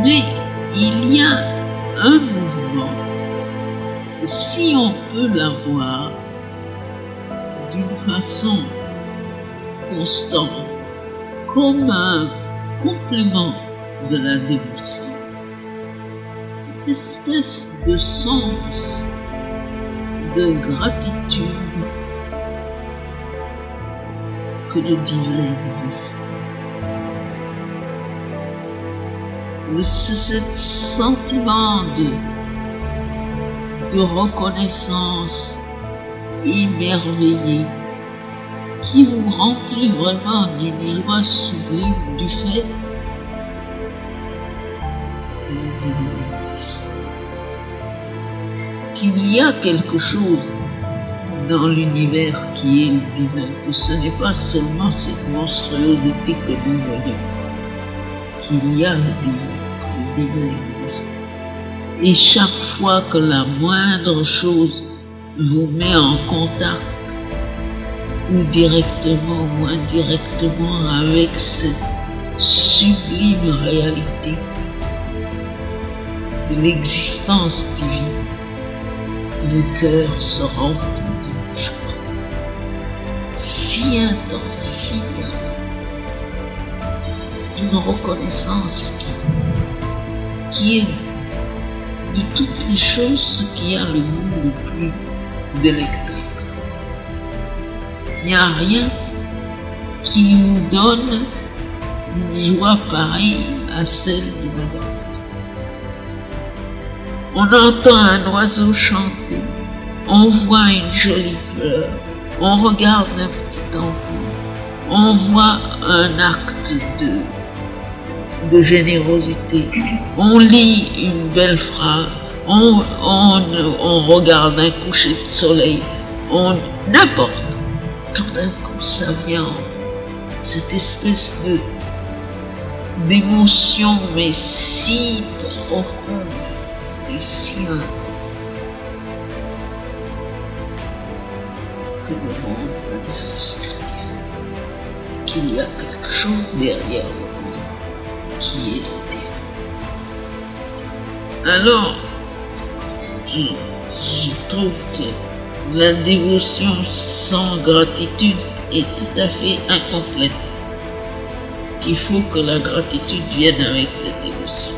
Mais il y a un mouvement, si on peut l'avoir d'une façon constante, comme un complément de la dévotion, cette espèce de sens de gratitude que le divin existe. Ce sentiment de reconnaissance émerveillée qui vous remplit vraiment d'une joie sublime du fait que le divin existe. Qu'il y a quelque chose dans l'univers qui est le divin, que ce n'est pas seulement cette monstruosité que nous voyons, qu'il y a le divin existe. Et chaque fois que la moindre chose vous met en contact, ou directement ou indirectement, avec cette sublime réalité de l'existence divine, le cœur se remplit de joie si intense, si grande, d'une reconnaissance qui est de toutes les choses ce qui a le goût le plus délectable. Il n'y a rien qui nous donne une joie pareille à celle de notre vie. On entend un oiseau chanter, on voit une jolie fleur, on regarde un petit enfant, on voit un acte de générosité, on lit une belle phrase, on regarde un coucher de soleil, n'importe. Tout d'un coup, ça vient, cette espèce d'émotion, mais si profonde et si intense, que le monde manifeste qu'il y a quelque chose derrière le monde qui est le divin. Alors, je trouve que la dévotion sans gratitude est tout à fait incomplète. Il faut que la gratitude vienne avec la dévotion.